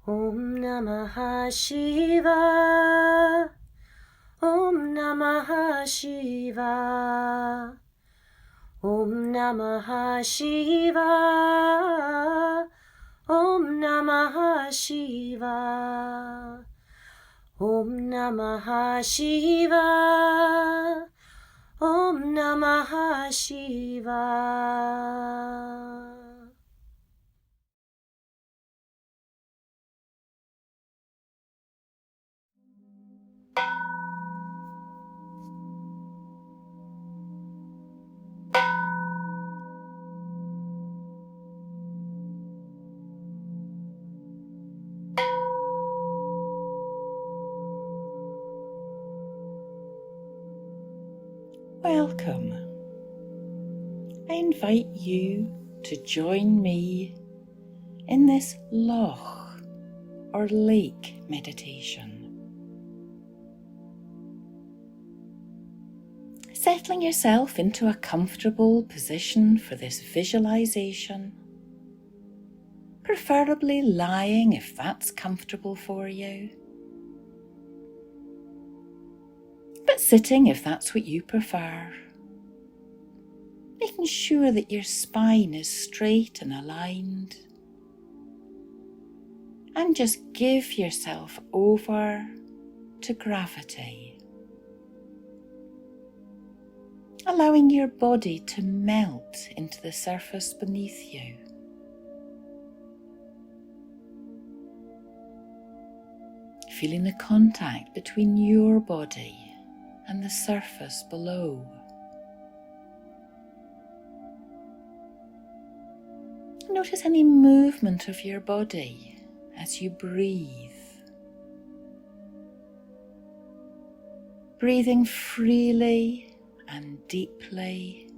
Om Namah Shiva. Om Namah Shiva. Om Namah Shiva. Om Namah Shiva. Om Namah Shiva. Om Namah Shiva. Welcome. I invite you to join me in this Loch or lake meditation. Settling yourself into a comfortable position for this visualization, preferably lying if that's comfortable for you, but sitting if that's what you prefer. Making sure that your spine is straight and aligned. And just give yourself over to gravity. Allowing your body to melt into the surface beneath you. Feeling the contact between your body and the surface below. Notice any movement of your body as you breathe. Breathing freely and deeply.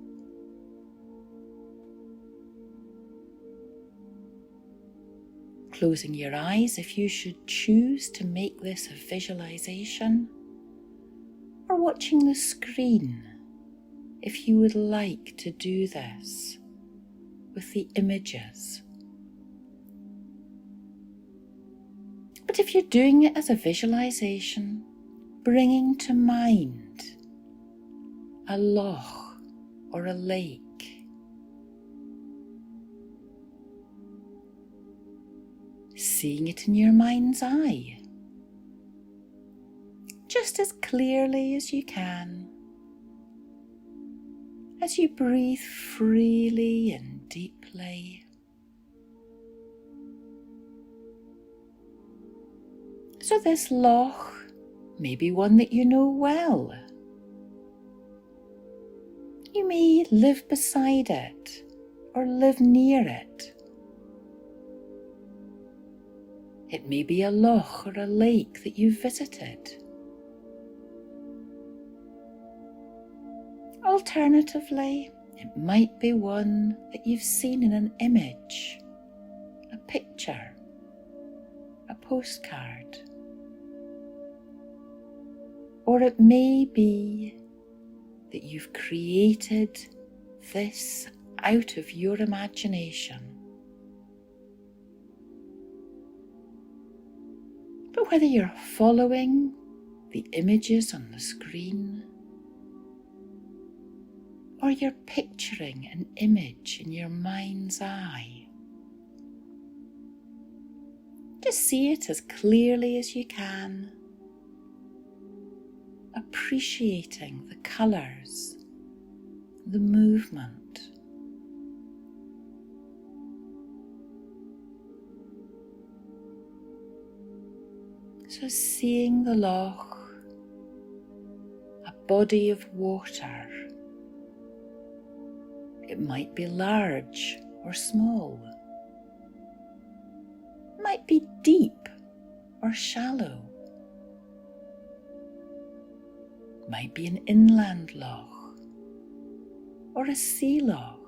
Closing your eyes if you should choose to make this a visualization, or watching the screen if you would like to do this with the images. But if you're doing it as a visualization, bringing to mind a loch or a lake, seeing it in your mind's eye, just as clearly as you can, as you breathe freely and deeply. So this loch may be one that you know well. You may live beside it or live near it. It may be a loch or a lake that you've visited. Alternatively, it might be one that you've seen in an image, a picture, a postcard. Or it may be that you've created this out of your imagination. But whether you're following the images on the screen, or you're picturing an image in your mind's eye, just see it as clearly as you can, appreciating the colours, the movement. So seeing the loch, a body of water. It might be large or small. It might be deep or shallow. It might be an inland loch or a sea loch.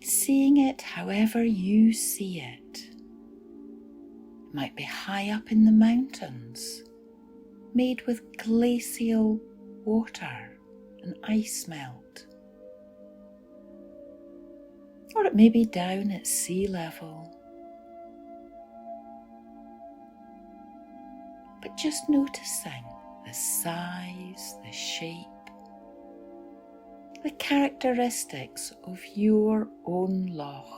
Seeing it however you see it. It might be high up in the mountains, made with glacial water and ice melt. or it may be down at sea level. But just noticing the size, the shape, the characteristics of your own loch.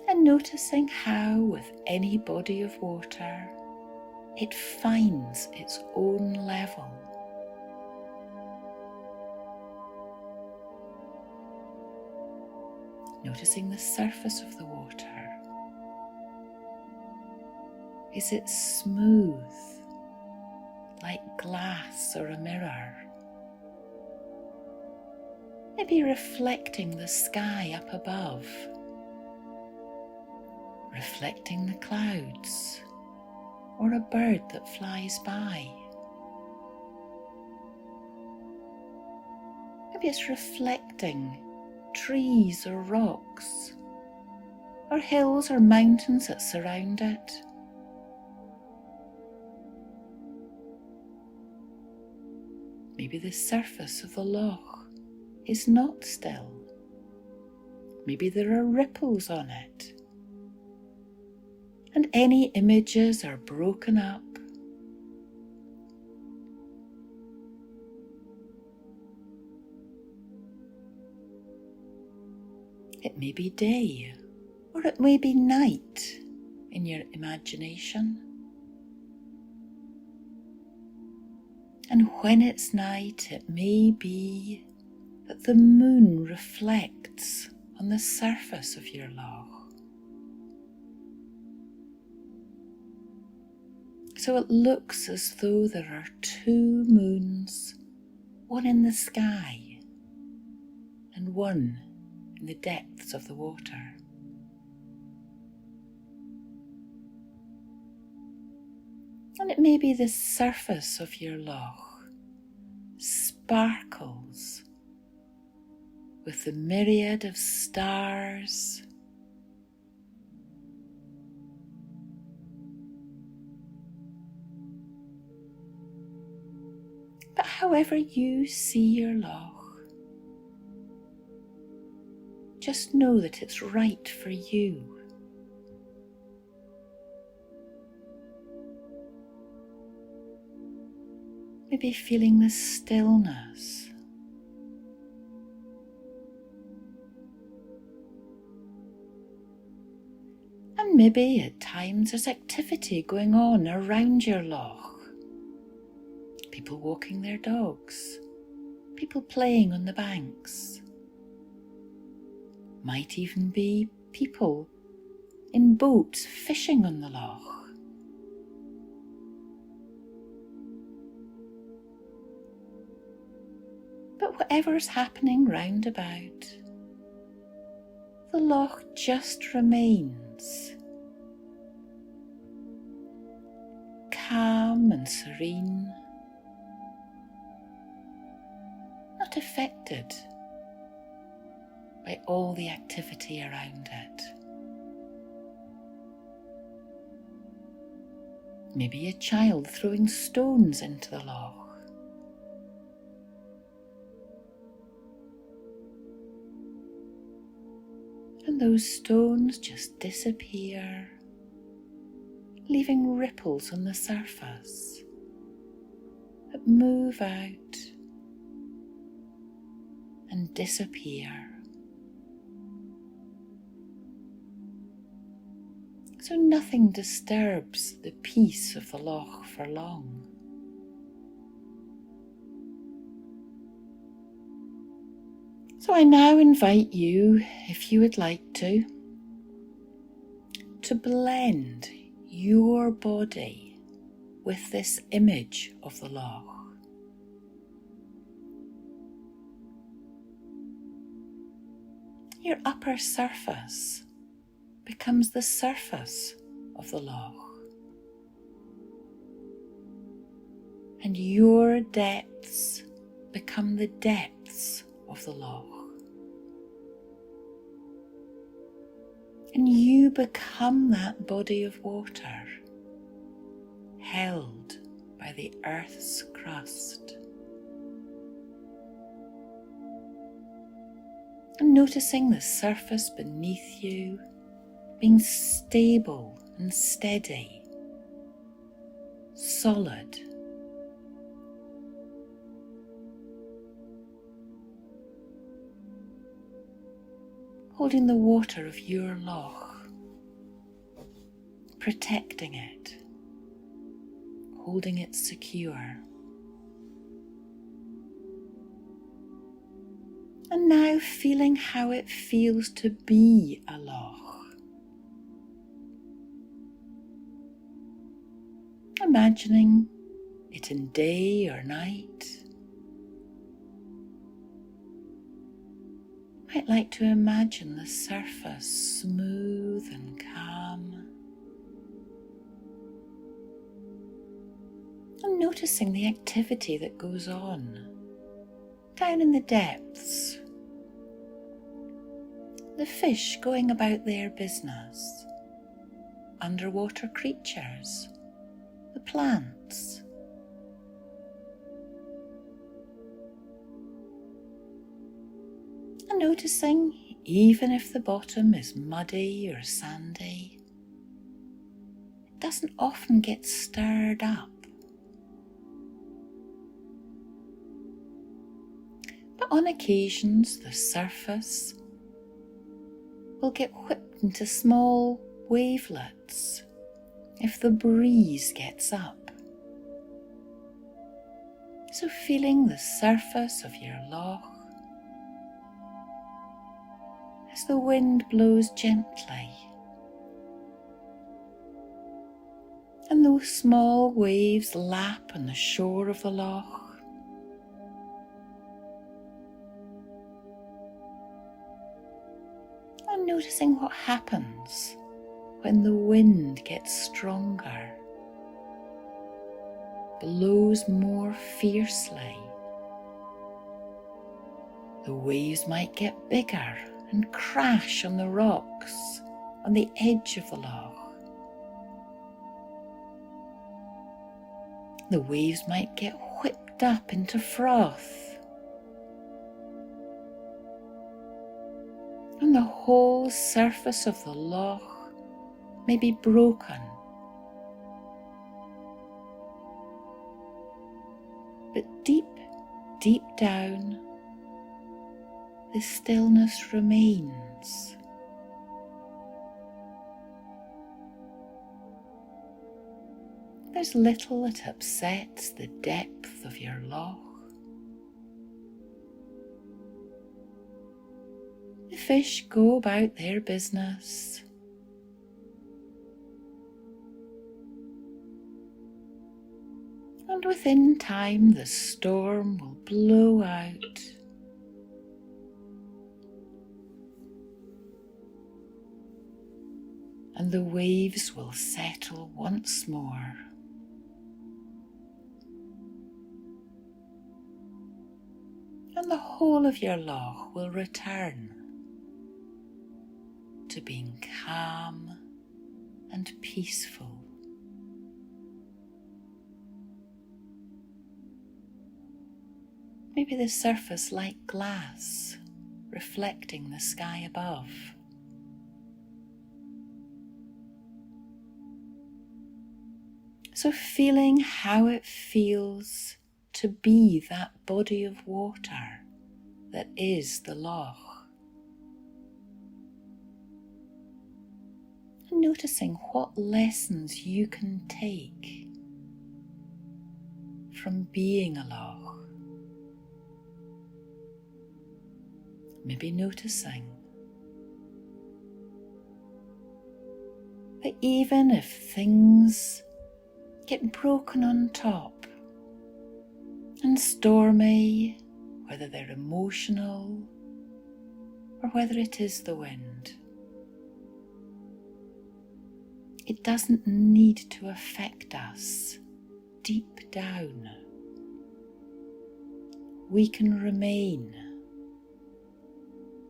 And noticing how, with any body of water, it finds its own level. Noticing the surface of the water. Is it smooth, like glass or a mirror? Maybe reflecting the sky up above, reflecting the clouds, or a bird that flies by. Maybe it's reflecting trees or rocks, or hills or mountains that surround it. Maybe the surface of the loch is not still. Maybe there are ripples on it, and any images are broken up. It may be day, or it may be night in your imagination. And when it's night, it may be that the moon reflects on the surface of your loch. So it looks as though there are two moons, one in the sky and one in the depths of the water. And it may be the surface of your loch sparkles with the myriad of stars, but however you see your loch, just know that it's right for you. Maybe feeling the stillness. And maybe at times there's activity going on around your loch. People walking their dogs, people playing on the banks. Might even be people in boats fishing on the loch. But whatever's happening round about, the loch just remains calm and serene, not affected by all the activity around it. Maybe a child throwing stones into the loch. And those stones just disappear, leaving ripples on the surface that move out and disappear. So nothing disturbs the peace of the loch for long. So I now invite you, if you would like to blend your body with this image of the loch. Your upper surface becomes the surface of the loch, and your depths become the depths of the loch. And you become that body of water held by by the earth's crust. And noticing the surface beneath you being stable and steady, solid. Holding the water of your loch, protecting it, holding it secure. And now feeling how it feels to be a loch. Imagining it in day or night. Might like to imagine the surface smooth and calm. And noticing the activity that goes on down in the depths. The fish going about their business, underwater creatures, the plants. And noticing, even if the bottom is muddy or sandy, it doesn't often get stirred up. But on occasions, the surface will get whipped into small wavelets if the breeze gets up. So feeling the surface of your loch as the wind blows gently, and those small waves lap on the shore of the loch. And noticing what happens when the wind gets stronger, blows more fiercely. The waves might get bigger and crash on the rocks on the edge of the loch. The waves might get whipped up into froth, and the whole surface of the loch may be broken. But deep, deep down, the stillness remains. There's little that upsets the depth of your loch. The fish go about their business. And within time the storm will blow out. And the waves will settle once more. And the whole of your loch will return to being calm and peaceful. Maybe the surface like glass, reflecting the sky above. So feeling how it feels to be that body of water that is the loch. And noticing what lessons you can take from being a loch. Maybe noticing that even if things get broken on top and stormy, whether they're emotional or whether it is the wind, it doesn't need to affect us deep down. We can remain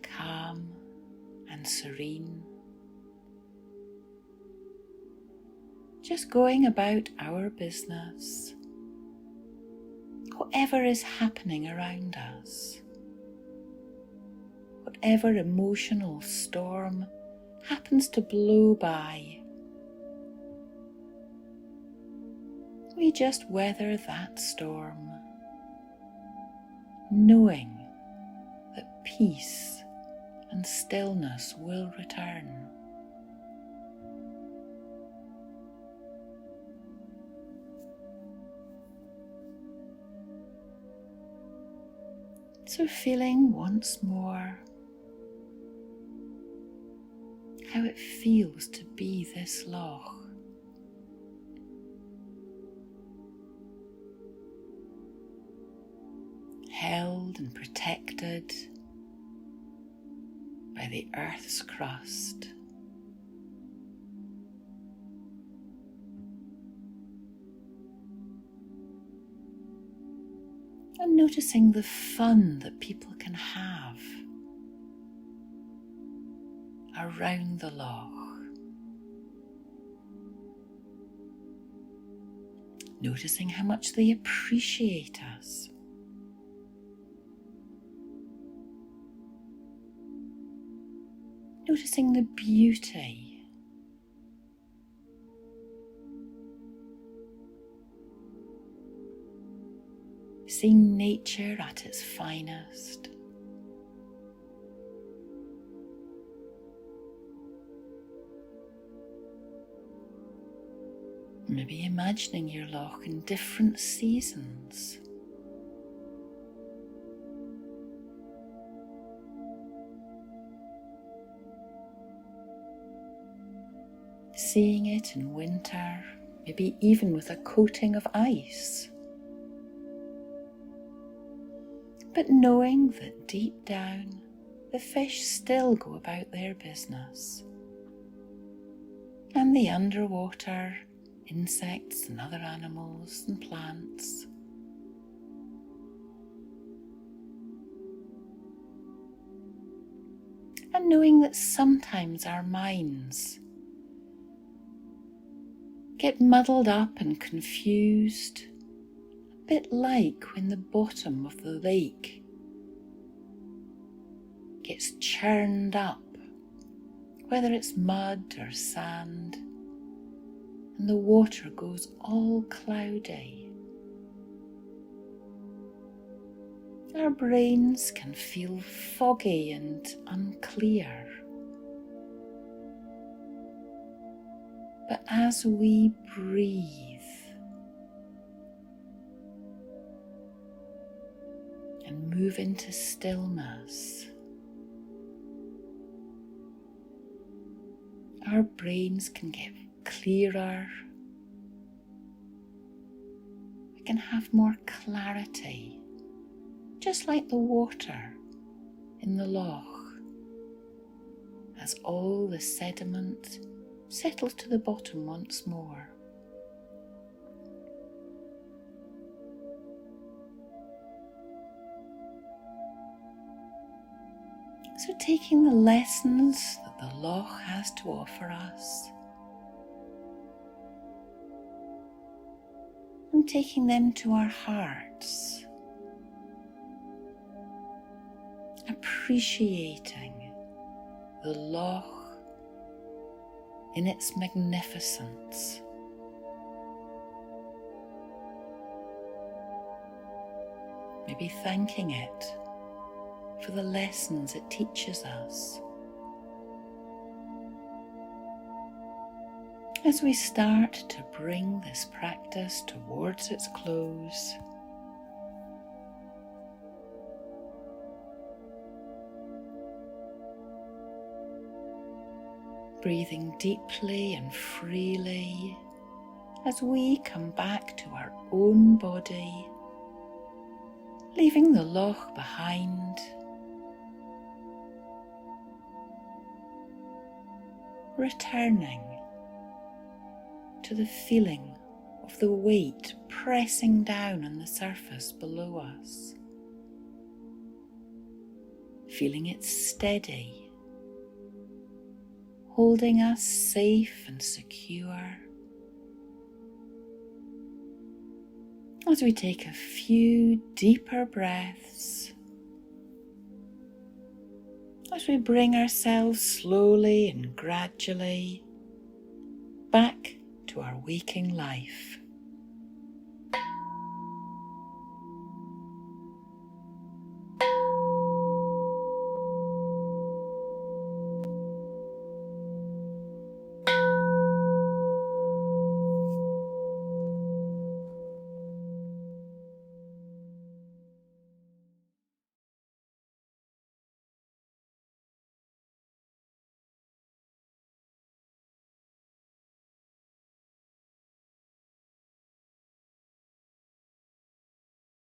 calm and serene, just going about our business whatever is happening around us, whatever emotional storm happens to blow by, we just weather that storm, knowing that peace and stillness will return. So feeling once more how it feels to be this Loch. Held and protected by the earth's crust. And noticing the fun that people can have around the Loch. Noticing how much they appreciate us. Noticing the beauty. Seeing nature at its finest. Maybe imagining your Loch in different seasons. Seeing it in winter, maybe even with a coating of ice. But knowing that deep down, the fish still go about their business. And the underwater insects and other animals and plants. And knowing that sometimes our minds get muddled up and confused, a bit like when the bottom of the lake gets churned up, whether it's mud or sand, and the water goes all cloudy. Our brains can feel foggy and unclear. But as we breathe and move into stillness, our brains can get clearer. We can have more clarity, just like the water in the Loch, as all the sediment settles to the bottom once more. So taking the lessons that the Loch has to offer us and taking them to our hearts, appreciating the Loch in its magnificence. Maybe thanking it for the lessons it teaches us. As we start to bring this practice towards its close, breathing deeply and freely as we come back to our own body, leaving the Loch behind, returning to the feeling of the weight pressing down on the surface below us, feeling it steady, holding us safe and secure, as we take a few deeper breaths, as we bring ourselves slowly and gradually back to our waking life.